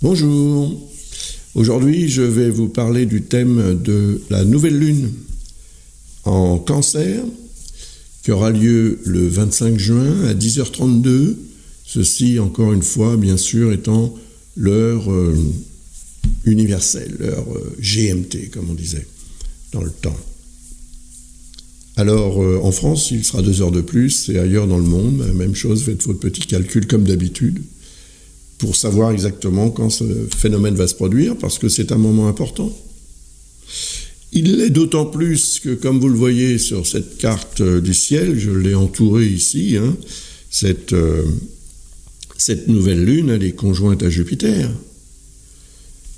Bonjour, aujourd'hui je vais vous parler du thème de la nouvelle lune en Cancer qui aura lieu le 25 juin à 10h32, ceci encore une fois bien sûr étant l'heure universelle, l'heure GMT comme on disait dans le temps. Alors en France il sera 2 heures de plus et ailleurs dans le monde, la même chose, faites votre petit calcul comme d'habitude pour savoir exactement quand ce phénomène va se produire, parce que c'est un moment important. Il l'est d'autant plus que, comme vous le voyez sur cette carte du ciel, je l'ai entourée ici, cette nouvelle lune, elle est conjointe à Jupiter.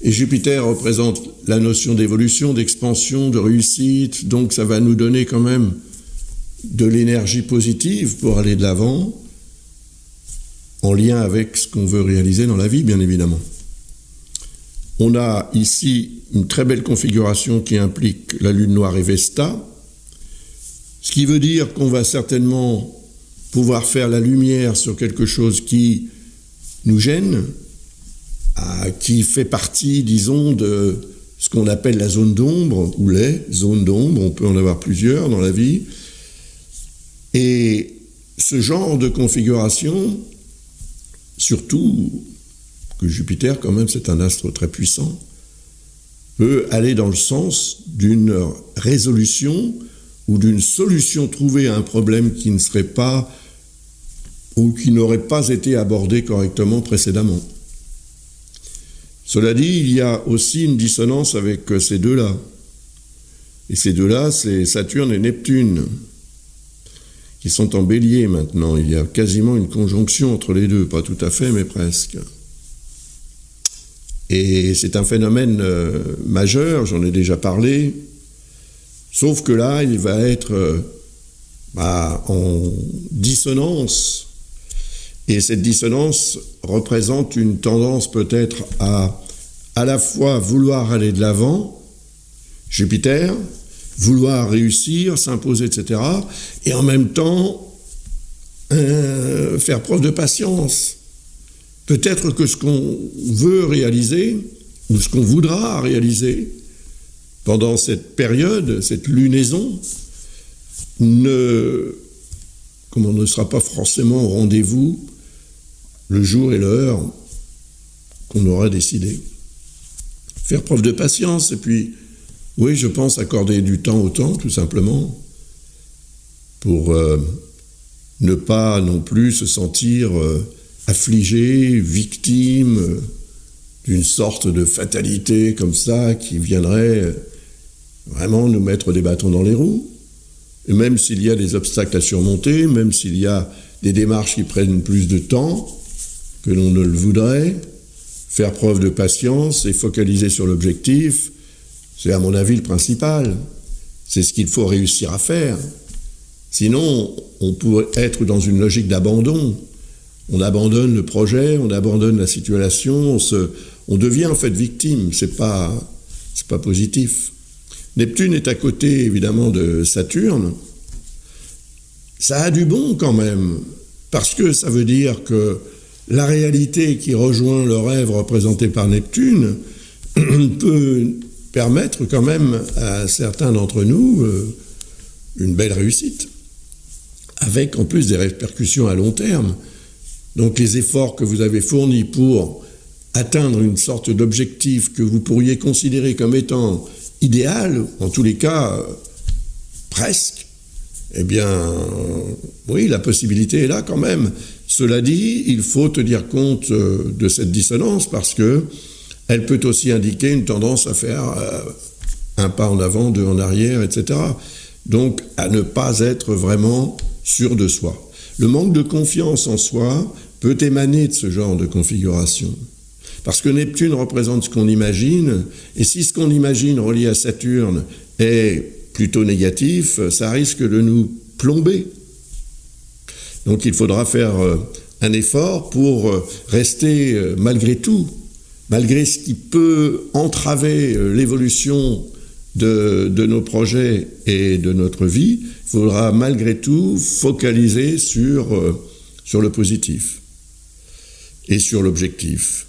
Et Jupiter représente la notion d'évolution, d'expansion, de réussite, donc ça va nous donner quand même de l'énergie positive pour aller de l'avant, en lien avec ce qu'on veut réaliser dans la vie, bien évidemment. On a ici une très belle configuration qui implique la lune noire et Vesta, ce qui veut dire qu'on va certainement pouvoir faire la lumière sur quelque chose qui nous gêne, qui fait partie, disons, de ce qu'on appelle la zone d'ombre, ou les zones d'ombre, on peut en avoir plusieurs dans la vie. Et ce genre de configuration, surtout que Jupiter, quand même, c'est un astre très puissant, peut aller dans le sens d'une résolution ou d'une solution trouvée à un problème qui ne serait pas ou qui n'aurait pas été abordé correctement précédemment. Cela dit, il y a aussi une dissonance avec ces deux-là. Et ces deux-là, c'est Saturne et Neptune, qui sont en bélier maintenant. Il y a quasiment une conjonction entre les deux, pas tout à fait, mais presque. Et c'est un phénomène majeur, j'en ai déjà parlé, sauf que là, il va être en dissonance. Et cette dissonance représente une tendance peut-être à la fois vouloir aller de l'avant, Jupiter, vouloir réussir, s'imposer, etc., et en même temps faire preuve de patience. Peut-être que ce qu'on veut réaliser, ou ce qu'on voudra réaliser pendant cette période, cette lunaison, ne sera pas forcément au rendez-vous le jour et l'heure qu'on aura décidé. Faire preuve de patience, et puis, oui, je pense accorder du temps au temps, tout simplement, pour ne pas non plus se sentir affligé, victime d'une sorte de fatalité comme ça, qui viendrait vraiment nous mettre des bâtons dans les roues. Et même s'il y a des obstacles à surmonter, même s'il y a des démarches qui prennent plus de temps que l'on ne le voudrait, faire preuve de patience et focaliser sur l'objectif, c'est à mon avis le principal. C'est ce qu'il faut réussir à faire. Sinon, on pourrait être dans une logique d'abandon. On abandonne le projet, on abandonne la situation, on devient en fait victime. C'est pas positif. Neptune est à côté, évidemment, de Saturne. Ça a du bon quand même, parce que ça veut dire que la réalité qui rejoint le rêve représenté par Neptune peut permettre quand même à certains d'entre nous une belle réussite, avec en plus des répercussions à long terme. Donc les efforts que vous avez fournis pour atteindre une sorte d'objectif que vous pourriez considérer comme étant idéal, en tous les cas, presque, eh bien, oui, la possibilité est là quand même. Cela dit, il faut tenir compte de cette dissonance parce que elle peut aussi indiquer une tendance à faire un pas en avant, 2 en arrière, etc. Donc, à ne pas être vraiment sûr de soi. Le manque de confiance en soi peut émaner de ce genre de configuration. Parce que Neptune représente ce qu'on imagine, et si ce qu'on imagine relié à Saturne est plutôt négatif, ça risque de nous plomber. Donc il faudra faire un effort pour rester malgré tout, malgré ce qui peut entraver l'évolution de nos projets et de notre vie, il faudra malgré tout focaliser sur le positif et sur l'objectif.